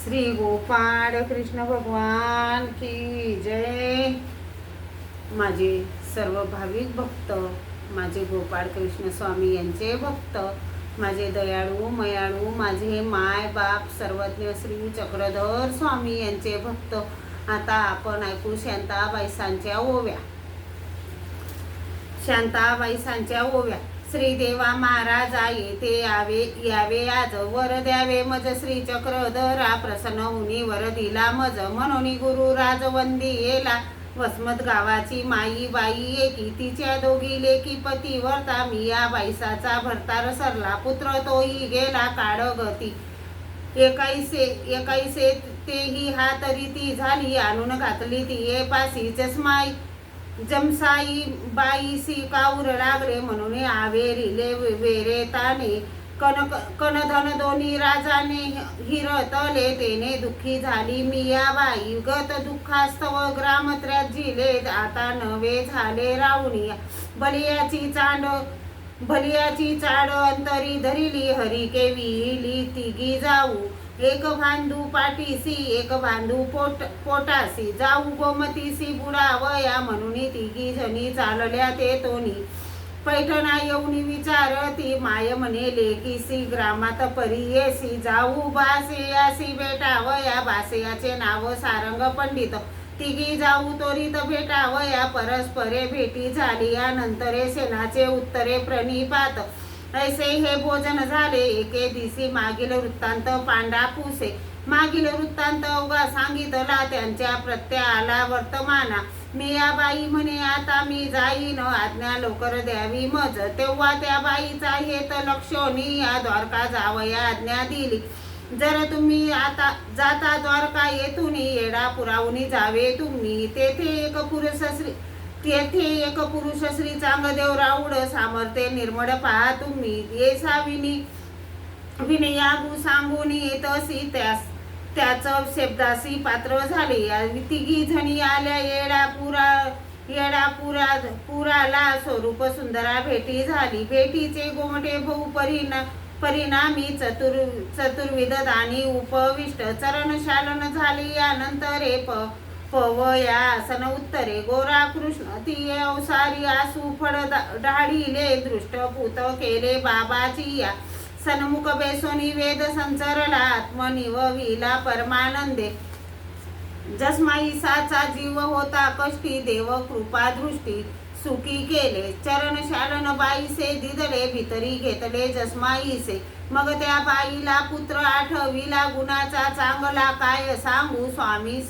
श्री गोपाळ कृष्ण भगवान की जय। माझे सर्व भाविक भक्त, माझे गोपाळ कृष्ण स्वामी यांचे भक्त, माझे दयाळू मयाळू, माझे माय बाप सर्वज्ञ श्री चक्रधर स्वामी यांचे भक्त। आता आपण ऐकू शांताबाईसांच्या ओव्या। शांताबाईसांच्या ओव्या। श्रीदेवा महाराजा येथे यावे आज, वर द्यावे मज श्री चक्रधरा, प्रसन्न हुनी वर दिला मज, म्हणून गुरु राजवंदी येला, वसमत गावाची माई बाई एकी, तिच्या दोघी लेकी पतिव्रता, मिया बाईसाचा भरतार सरला, पुत्र तोही गेला काळगती, एकाईसे तेही हात रीती झाली, आणून घातली ती ये पासी, जसमाई जमसाई बाईसी काऊर लागले, म्हणून आवेरिले वेरेताने, कणधन दोन्ही राजाने हिरतले, तेने दुःखी झाली मियाबाई, गत दुःखास्तव ग्रामत्र्यात जिले, आता नवे झाले रावणिया, भलियाची चाड अंतरी धरिली, हरी केविली तिघी जाऊ, एक भांडू पाठीसी एक भांडू पोटासी, जाऊ गोमतीसी बुडावया, म्हणून तिघी जणी चालल्या ते तोनी, पैठणा येऊनी विचारती, माय म्हणे लेकीसी ग्रामात परियेसी, जाऊ बासेयासी भेटावया, बासेयाचे नाव सारंग पंडित, तिघी जाऊ त्वरित भेटावया, परस्परे भेटी झाली, यानंतरे सेनाचे उत्तरे प्रणिपात, ऐसे हे भोजन झाले, एके दिवशी मागील वृत्तांत पांडा पुसे, मागील वृत्तांत अवघा सांगितला, त्यांच्या प्रत्यय आला वर्तमाना, मियाबाई म्हणे आता मी जाईन, आज्ञा लवकर द्यावी मज, तेव्हा त्या बाईचा हेत लक्षणी, या द्वारका जावया आज्ञा दिली, जर तुम्ही आता जाता द्वारका येथून येडा पुरावून जावे तुम्ही, तेथे एक पुरुष श्री चांगदेव राऊड, सामर्थ्य निर्मळ पहा तुम्ही, येसा विनयागू सांगून येतसी, त्याच शब्दासी पात्र झाले, तिघी जणी आल्या पुराला, स्वरूप सुंदरा भेटी झाली, भेटीचे गोमटे बहु परिणामी चतुर्विध दानी उपविष्ट, चरण शालन झाली, यानंतरे पवया आसन उत्तरे, गोरा कृष्ण ती अवसारी आसू फळ ढाळीले, दृष्टपूत केले बाबाची या, सन्मुख बेसोनी वेद संचरला, आत्मनिवविला परमानंदे, जसमाईसाचा जीव होता कष्टी, देव कृपा दृष्टी सुखी केले, चरण शालन बाईसे दिदले, भितरी घेतले जसमाईसे, मग त्या बाईला पुत्र आठविला, गुणाचा चांगला काय सांगू, स्वामी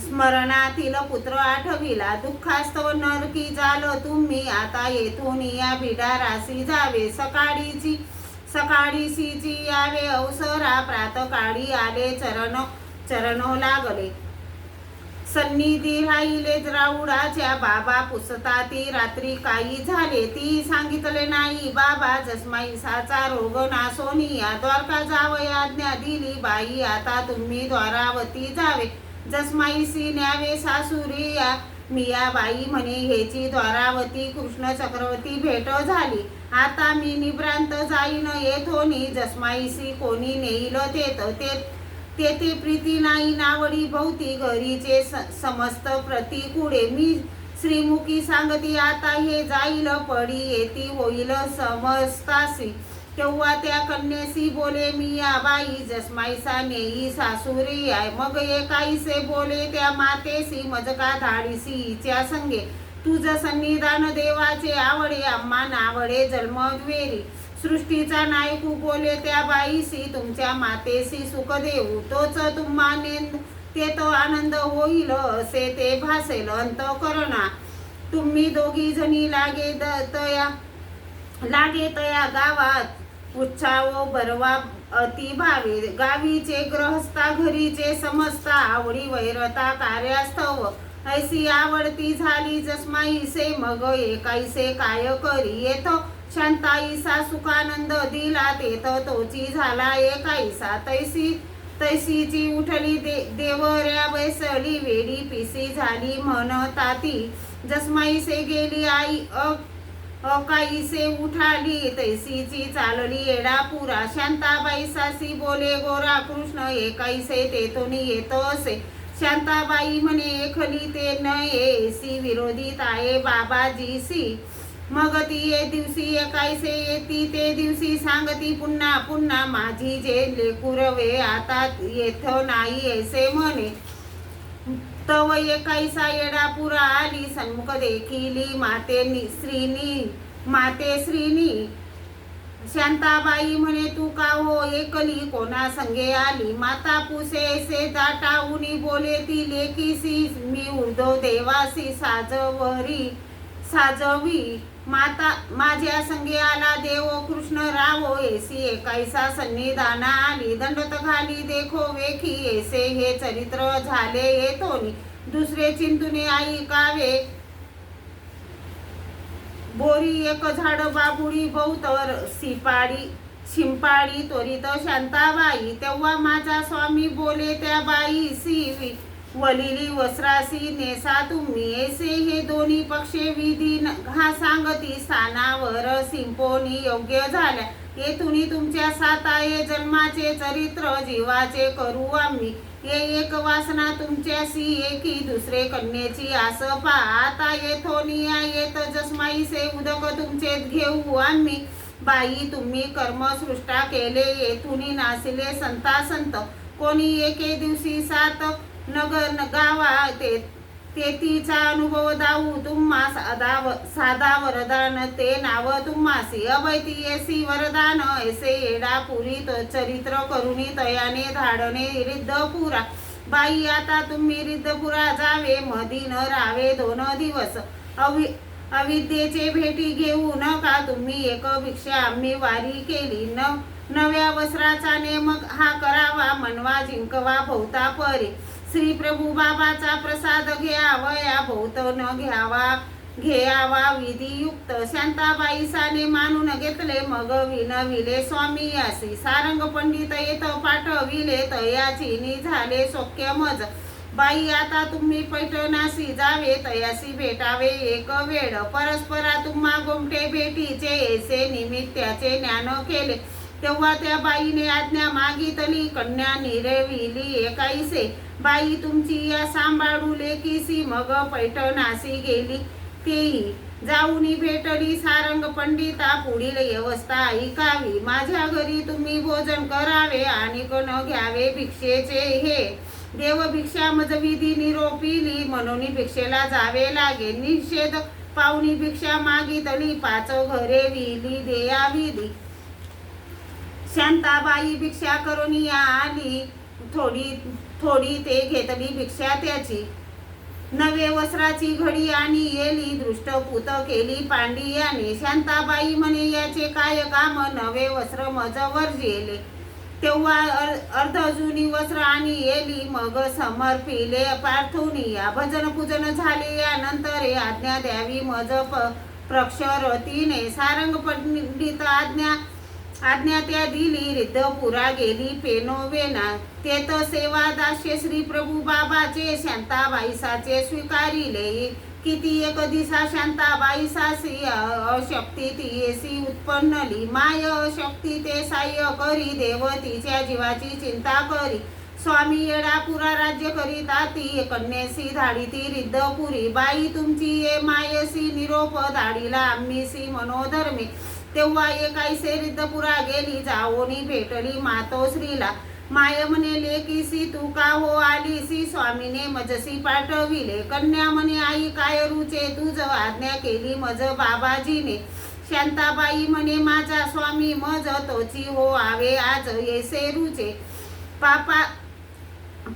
स्मरणातील पुत्र आठविला, दुःखास्तव नरकी झालं तुम्ही, आता येथून या भिडारासी जावे, सकाळीची यावे अवसरा, प्रातकाळी आले चरणो लागले, सन्निधी राहिले राऊडाच्या, बाबा पुसता ती रात्री काही झाले, ती सांगितले नाही बाबा, जसमाईसाचा रोग नासोनिया, द्वारका जावया आज्ञा दिली बाई, आता तुम्ही द्वारावती जावे, जसमाईसी न्यावे सासुरिया, मियाबाई म्हणे हेची द्वारावती कृष्ण चक्रवर्ती भेट झाली, आता मी निभ्रांत जाईन येथोनी, जसमाईसी कोणी नेईल तेथे प्रीती नाही नावडी भोवती, घरीचे समस्त प्रतिकुडे, मी श्रीमुखी सांगती आता हे जाईल, पडी येती होईल समस्तासी, तेव्हा त्या कन्येसी बोले मियाबाई, जसमाईसा नेई सासुरी आहे, मग एकाईसे बोले त्या मातेसी, मजका धाडीसी हिच्या संगे, तुझ सन्निधान देवाचे आवडे, आम्हा नावडे जन्मद्वेरी, सृष्टीचा नायकू बोले त्या बाईसी, तुमच्या मातेसी सुख देऊ, तोच तुम्हा ते तो आनंद होईल, असे ते भासेल अंतःकरणा, तुम्ही दोघी जणी लागे तया गावात, उत्साह बरवा अति भावे, गावीचे ग्रहस्था घरीचे समजता, आवडी वैरता कार्यास्तव, ऐसी आवडती झाली जसमाईसे, मग एकाईसे काय करी, येथ शांताईसा सुखानंद दिला, तेथ तोची झाला एकाईसा, तैसीची उठली देवऱ्या बैसली, वेडी पिसी झाली म्हणता ती, जसमाईसे गेली आई काहीसे उठाली तैसीची चालली एडापुरा. शांताबाई सासी बोले गोरा कृष्ण एकाईसे तेथून येत असे. शांताबाई म्हणे एखली ते न येसी विरोधित आहे बाबाजीसी. मग ती ये दिवशी एकाईसे येती ते दिवशी सांगती पुन्हा पुन्हा माझी जे लेकुरवे आता येथ नाही ऐसे म्हणे. तव एकाईसा एडापुरा आली सन्मुख देखिली माते श्रीनी. शांताबाई म्हणे तू का हो एकली कोणा संगे आली. माता पुसेसे दाटाऊनी बोले ती लेकीसी मी उर्दव देवासी साजवी. माता माझ्या संगे आला देव कृष्ण रावो ऐसी एकाईसा सन्निधाना आली. दंडत घाली देखो वेखी ऐसे हे चरित्र झाले येतोनी. दुसरे चिंतुने आई कावे बोरी एक झाड बाबुडी बहुतर शिंपाडी त्वरित शांताबाई. तेव्हा माझा स्वामी बोले त्या बाईसी वलिली वस्त्रासी नेसा तुम्ही ऐसे हे दोन्ही पक्षे विधी हा सांगती स्थानावर सिंपोनी योग्य झाल्या. येथुनी तुमच्या साताये जन्माचे चरित्र जीवाचे करू आम्ही. ये एक वासना तुमच्यासी एकी दुसरे कन्येची आस पा. आता येथोनिया येत जसमाईसे उदक तुमचे घेऊ आम्ही. बाई तुम्ही कर्मसृष्टा केले येथुनी नासिले संता संत. कोणी एके दिवशी सात नगर गावा तेथीचा अनुभव दाऊ तुम्हा साधा वरदान ते नाव तुम्हासी. अभयती ऐसी वरदान ऐसे एडापुरी चरित्र करुणी तयाने धाडणे रिद्धपुरा. बाई आता तुम्ही रिद्धपुरा जावे मधी न रावे 2 दिवस. अविद्येचे भेटी घेऊ नका तुम्ही एक भिक्षा आम्ही वारी केली. नव्या वस्त्राचा नेमक हा करावा मनवा जिंकवा भोवता परी. श्री प्रभू बाबाचा प्रसाद घ्यावया भोवत न घ्यावा विधियुक्त. शांताबाईसाने मानून घेतले मग विनविले स्वामी यासी. सारंग पंडित येत पाठविले तयाची झाले शक्य मज. बाई आता तुम्ही पैठणासी जावे तयासी भेटावे एक वेळ. परस्परा तुम्हा गोमटे भेटीचे ऐसे निमित्ताचे ज्ञान केले. तेव्हा त्या बाईने आज्ञा मागितली कन्या निरविली एकाईसे. बाई तुमची या सांभाळू लेकीसी. मग पैठणासी गेली तेही जाऊनी भेटली सारंग पंडिता. पुढील व्यवस्था ऐकावी माझ्या घरी तुम्ही भोजन करावे आणि न घ्यावे भिक्षेचे हे. देव भिक्षा मज विधी निरोपिली म्हणून भिक्षेला जावे लागे. निषेध पाहुणी भिक्षा मागितली 5 घरे विली देया विधी. शांताबाई भिक्षा करून आली थोडी ते घेतली भिक्षा त्याची. नवे वस्त्राची घडी आणि येली दृष्टपूत केली पांडियाने. शांताबाई म्हणे याचे काय काम नवे वस्त्र मज वर्जेले. तेव्हा अर्धजुनी वस्त्र आणि येली मग समर्पिले पार्थुनिया. भजन पूजन झाले यानंतर आज्ञा द्यावी मज प्रक्षरतीने. सारंग पंडित आज्ञा त्या दिली रिद्धपुरा गेली पेनोवेना. तेथ सेवा दास्य श्री प्रभू बाबाचे शांताबाईसाचे स्वीकारिले. किती एक दिसा शांताबाईसासी अशक्ती तियेसी उत्पन्नली. माय अशक्ती ते साह्य करी देव तिच्या जीवाची चिंता करी. स्वामी एडापुरा राज्य करीता ती कन्येसी धाडिती रिद्धपुरी. बाई तुमची ये मायसी निरोप धाडिला आम्हीसी मनोधर्मी. तेव्हा एकाईसे रिद्धपुरा गेली जाओनी भेटली मातोश्रीला. माय म्हणे लेकीसी तू का हो आलीसी. स्वामीने मजसी पाठविले. कन्या म्हणे आई काय रुचे तुझ आज्ञा केली मज बाबाजीने. शांताबाई म्हणे माझा स्वामी मज तोची हो आवे आज येसे रुचे.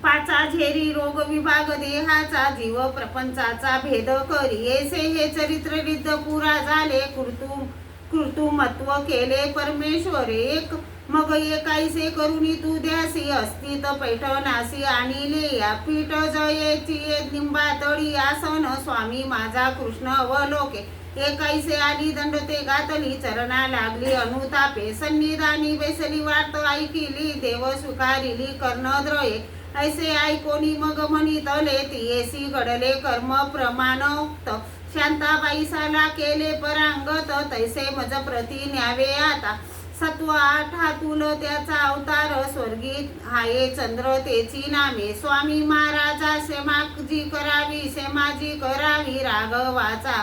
पाचा झेरी रोग विभाग देहाचा जीव प्रपंचाचा भेद करी. ऐसे हे चरित्र रिद्धपुरा झाले कृतुमत्व केले परमेश्वरे. एक मग एकाईसे करुणी तू द्यासी अस्तित पैठणासी आणिले या. पीठ जयेची निंबातळी आसन स्वामी माझा कृष्ण अवलोके. एकाईसे आली दंडते गातली चरणा लागली अनुतापे. सन्निधानी बेसली वार्त ऐकिली देव स्वीकारिली कर्णद्रये. ऐसे ऐकोनी मग म्हणितले तियेसी घडले कर्म प्रमाणोक्त. शांताबाईसाला केले परांगत, तैसे मज प्रती न्यावे आता. सत्व आठातूल त्याचा अवतार, स्वर्गी हाये चंद्र तेची नामे. स्वामी महाराजा सेमाजी करावी, सेमाजी करावी राघवाचा.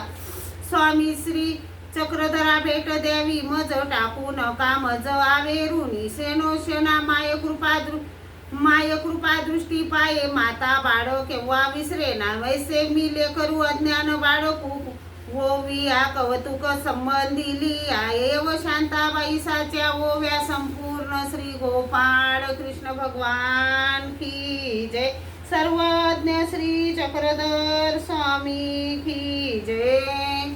स्वामी श्री चक्रधरा भेट द्यावी, मज टाकू नका मज आवेरुनी. सेनोशना माय कृपा दृष्टी पाये, माता बाळ केव्हा विसरेना. वैसे मी लेकरू अज्ञान बाळकू, ओविया कौतुक संबंधिली एव शांताबाई साच्या ओव्या. संपूर्ण श्री गोपाळ कृष्ण भगवान की जय. सर्वज्ञ श्री चक्रधर स्वामी की जय.